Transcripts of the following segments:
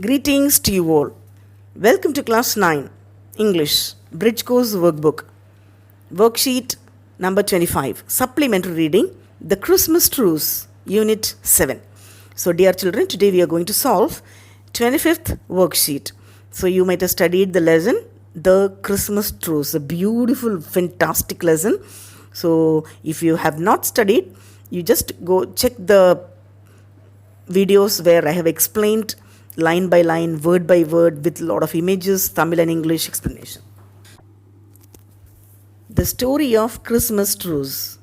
Greetings to you all. Welcome to Class 9, English, Bridge Course Workbook. Worksheet number 25, Supplementary Reading, The Christmas Truce, Unit 7. So dear children, today we are going to solve 25th worksheet. So you might have studied the lesson, The Christmas Truce, a beautiful, fantastic lesson. So if you have not studied, you just go check the videos where I have explained line by line, word by word, with a lot of images, Tamil and English explanation. The story of Christmas truce.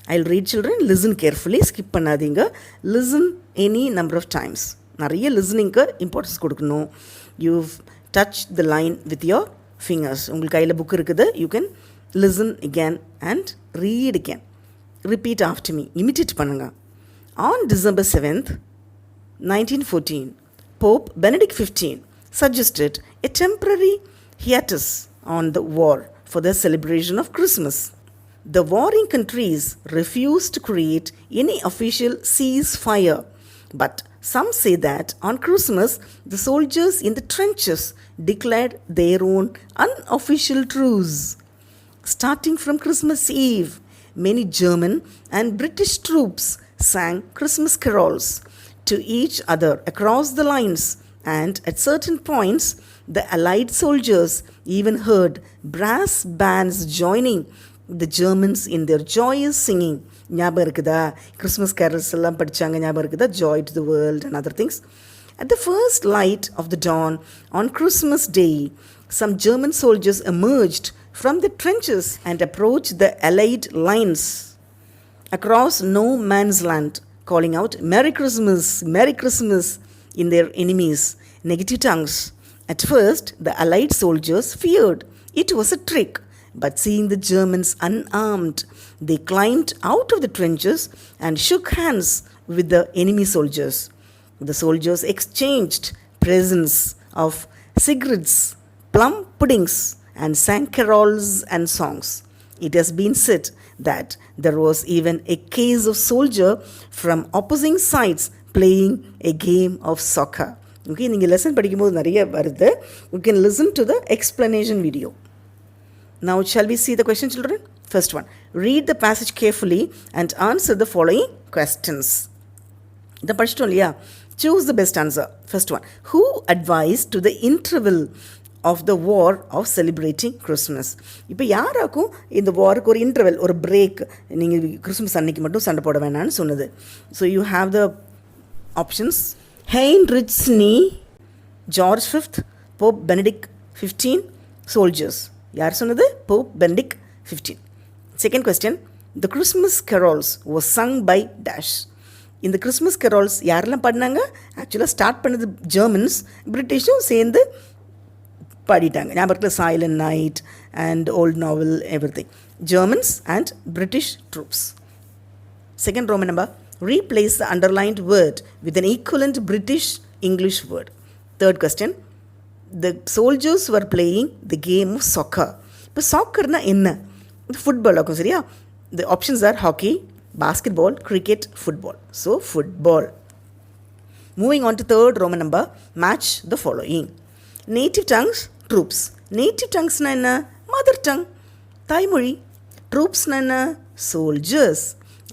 I'll read, children. Listen carefully. Skip pannadinga. Listen any number of times. Nariya listening ku importance kodukano. You've touched the line with your fingers. Ungal kaiyila book irukudhu. You can listen again and read again. Repeat after me. Imitate pannunga. On December 7th, 1914, Pope Benedict XV suggested a temporary hiatus on the war for the celebration of Christmas. The warring countries refused to create any official ceasefire, but some say that on Christmas the soldiers in the trenches declared their own unofficial truce. Starting from Christmas Eve, many German and British troops sang Christmas carols to each other across the lines, and at certain points, the Allied soldiers even heard brass bands joining the Germans in their joyous singing. ஞாபகம் இருக்குதா? Christmas carols எல்லாம் படிச்சாங்க, ஞாபகம் இருக்குதா? Joy to the world and other things. At the first light of the dawn on Christmas Day, some German soldiers emerged from the trenches and approached the Allied lines across no man's land, calling out Merry Christmas, Merry Christmas in their enemies' negative tongues. At first, the Allied soldiers feared it was a trick, but seeing the Germans unarmed, they climbed out of the trenches and shook hands with the enemy soldiers. The soldiers exchanged presents of cigarettes, plum puddings, and sang carols and songs. It has been said that there was even a case of soldier from opposing sides playing a game of soccer. Okay, நீங்கள் lesson படிக்கும்போது நிறைய வருது. You can listen to the explanation video. Now shall we see the question, children? First one, read the passage carefully and answer the following questions. இதை படிச்சிட்டோம் இல்லையா? Choose the best answer. First one, who advised to the interval of the war of celebrating Christmas? இப்போ யாராக்கும் இந்த வாருக்கு ஒரு interval, ஒரு break, நீங்கள் Christmas அன்னைக்கு மட்டும் சண்டை போட வேணான்னு சொன்னது. So you have the options. Heinrich Schnee, George V, Pope Benedict XV, soldiers. யார் சொன்னது? Pope Benedict XV. Second question, the Christmas carols was sung by dash. இந்த கிறிஸ்மஸ் கரோல்ஸ் யாரெல்லாம் பாடினாங்க? ஆக்சுவலாக ஸ்டார்ட் பண்ணது ஜெர்மன்ஸ், பிரிட்டிஷும் சேர்ந்து பாடிட்டாங்க. ஞாபகத்தில் silent night and volt novel, every thing. Germans and British troops. Second Roman number, replace the underlined word with an equivalent British English word. Third question, the soldiers were playing the game of soccer. இப்போ சாக்கர்னா என்ன? Football ஆகும், சரியா? The options are hockey, basketball, cricket, football. So football. Moving on to third Roman number, match the following. Native tongues, troops. Native tongues na enna? Mother tongue, தாய்மொழி. Troops na enna? Soldiers.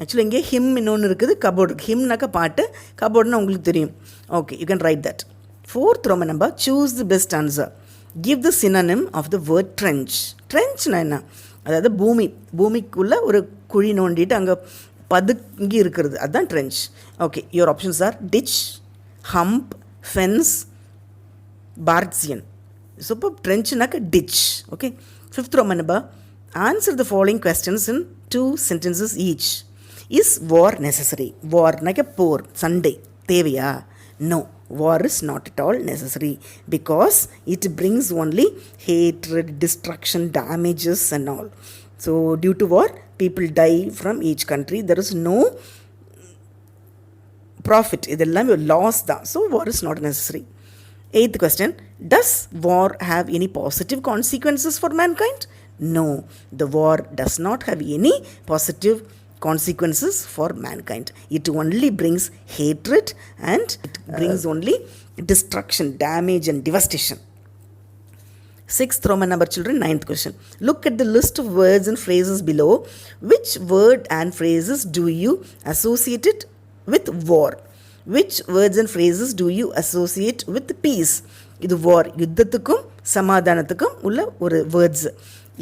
Actually இங்கே him இன்னொன்று இருக்குது, cupboard. ஹிம்னாக்கா பாட்டு, கபோர்டுனா உங்களுக்கு தெரியும். Okay, you can write that. Fourth Roman number, choose the best answer. Give the synonym of the word trench. Trenchனா என்ன? அதாவது பூமிக்குள்ளே ஒரு குழி நோண்டிட்டு அங்கே பதுங்கி இருக்கிறது, அதுதான் trench. Okay, your options are ditch, hump, fence, பார்ட்சியன். ஸோ இப்போ ட்ரென்ச்னாக்க ditch. Okay. Fifth Roman number, answer the following questions in 2 sentences each. Is war necessary? வார்னாக்க போர், சண்டை தேவையா? No, war is not at all necessary because it brings only hatred, destruction, damages and all. So due to war, people die from each country. There is no profit. இதெல்லாம் loss தான். So war is not necessary. Eighth question, does war have any positive consequences for mankind? No, the war does not have any positive consequences for mankind. It only brings hatred and it brings only destruction, damage and devastation. Sixth Roman number, children, ninth question. Look at the list of words and phrases below. Which word and phrases do you associate it with war? Which words and phrases do you associate with peace? இது war, யுத்தத்துக்கும் சமாதானத்துக்கும் உள்ள ஒரு words.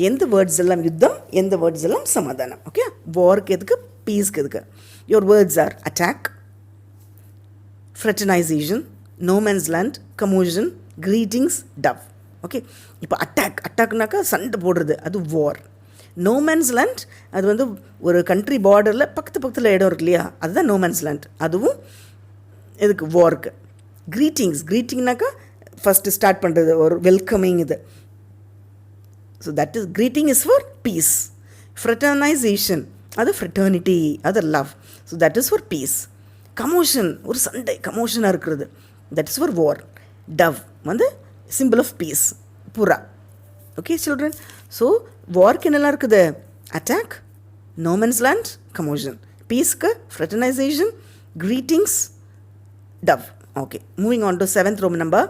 எந்த words எல்லாம் யுத்தம், எந்த words எல்லாம் சமாதானம். Okay, வார்க்கு எதுக்கு, பீஸ்க்கு எதுக்கு? Your words R attack, fraternization, no man's land, commotion, greetings, dove. Okay, இப்போ அட்டாக்னாக்கா சண்டை போடுறது, அது வார். நோ மேன்ஸ் லேண்ட், அது வந்து ஒரு கண்ட்ரி பார்டரில் பக்கத்தில் இடம் இருக்கு இல்லையா, அதுதான் நோ மேன்ஸ் லேண்ட். அதுவும் இதுக்கு வார்க்கு. க்ரீட்டிங்னாக்கா ஃபஸ்ட்டு ஸ்டார்ட் பண்ணுறது, ஒரு வெல்கமிங் இது. So that is greeting is for peace. Fraternization, அது ஃப்ரெட்டர்னிட்டி, அது love. So that is for peace. Commotion, ஒரு சண்டை கமோஷனாக இருக்கிறது, that is for war. Dove வந்து சிம்பிள் ஆஃப் பீஸ், புறா. ஓகே சில்ட்ரன், ஸோ வார்க்கு என்னெல்லாம் இருக்குது? Attack, no man's land, commotion. பீஸ்க்கு fraternization, greetings, dove. Okay, moving on to seventh Roman number.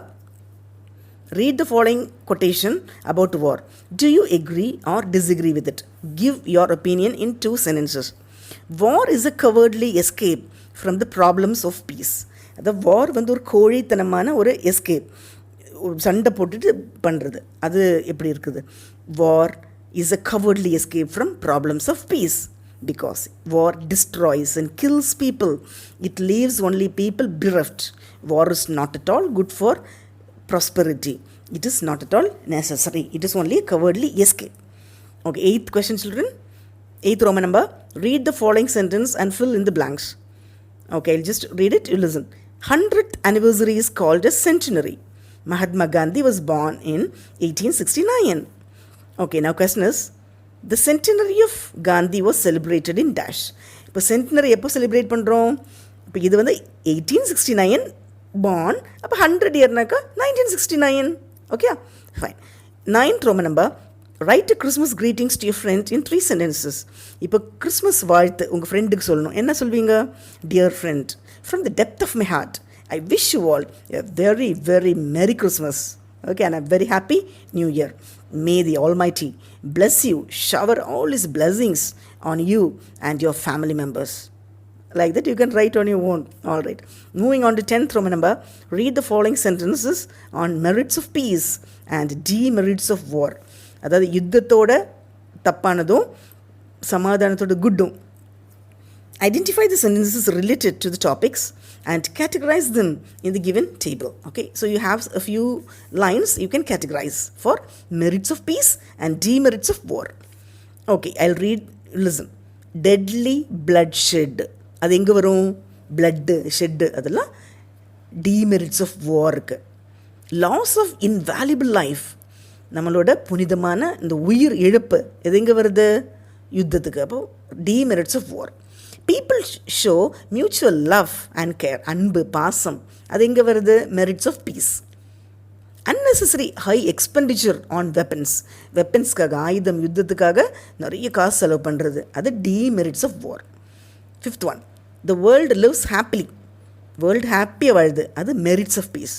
Read the following quotation about war. Do you agree or disagree with it? Give your opinion in 2 sentences. War is a cowardly escape from the problems of peace. The war வந்து ஒரு கோழித்தனமான ஒரு escape, சண்டை போட்டுட்டு பண்ணுறது. அது எப்படி இருக்குது? War is a cowardly escape from problems of peace. Because war destroys and kills people. It leaves only people bereft. War is not at all good for prosperity. It is not at all necessary. It is only a cowardly escape. Okay, 8th question, children. 8th Roman number. Read the following sentence and fill in the blanks. Okay, I'll just read it. You listen. 100th anniversary is called a centenary. Mahatma Gandhi was born in 1869. Okay, now question is, the centenary of Gandhi was celebrated in dash. இப்போ centenary எப்போ celebrate பண்ணுறோம்? இப்போ இது வந்து 1869 born, அப்போ 100 இயர்னாக்கா 1969. Okay, fine. 9th Roman number. Write a Christmas greetings to your friend in 3 sentences. இப்போ Christmas வாழ்த்து உங்கள் ஃப்ரெண்டுக்கு சொல்லணும். என்ன சொல்வீங்க? Dear friend, from the depth of my heart, I wish you all a very, very Merry Christmas. Okay, and a very happy New Year. May the Almighty bless you, shower all His blessings on you and your family members. Like that, you can write on your own. All right. Moving on to 10th Roman number. Read the following sentences on merits of peace and demerits of war. அதாவது யுத்தத்தோட தப்பானதும் சமாதானத்தோட குட்டும். Identify the sentences related to the topics and categorize them in the given table. Okay, so you have a few lines you can categorize for merits of peace and demerits of war. Okay, I'll read. Listen. Deadly bloodshed. அது எங்கே வரும்? Blood shed, அதெல்லாம் demerits of warக்கு. Loss of invaluable life. நம்மளோட புனிதமான இந்த உயிர் இழப்பு எது எங்கே வருது? யுத்தத்துக்கு. அப்போ demerits of war. People show mutual love and care. அன்பு, பாசம், அது எங்கே வருது? Merits of peace. unnecessary high expenditure on weapons. வெப்பன்ஸ்க்காக, ஆயுதம், யுத்தத்துக்காக நிறைய காசு செலவு பண்ணுறது, அது demerits of war. 5th one. The world lives happily. World ஹாப்பியாக வாழுது, அது merits of peace.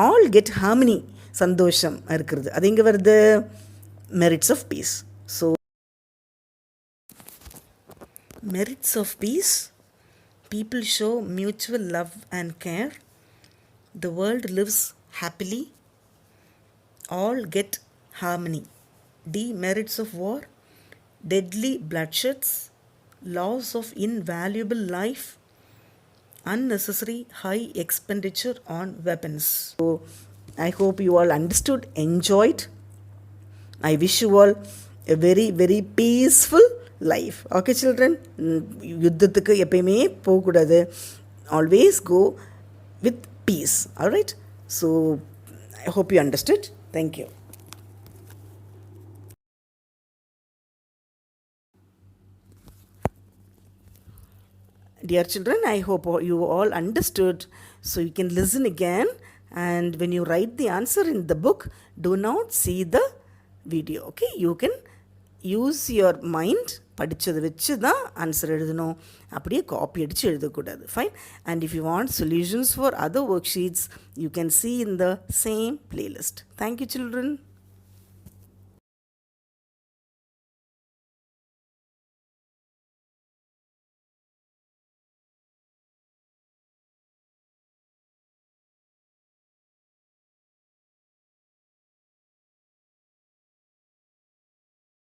All get harmony, சந்தோஷம் இருக்கிறது, அது எங்கே வருது? Merits of peace. So merits of peace. People show mutual love and care. The world lives happily. All get harmony. Demerits of war. Deadly bloodsheds. Loss of invaluable life. Unnecessary high expenditure on weapons. So I hope you all understood, enjoyed. I wish you all a very, very peaceful life. Okay children, யுத்தத்துக்கு எப்பயுமே போகக்கூடாது. Always go with peace. Alright, so I hope you understood. Thank you. Dear children, I hope you all understood. So you can listen again, and when you write the answer in the book, do not see the video. Okay, you can use your mind படித்ததை வச்சு தான் answer எழுதணும். அப்படியே copy அடித்து எழுதக்கூடாது. Fine. And if you want solutions for other work sheets you can see in the same playlist. Thank you, children.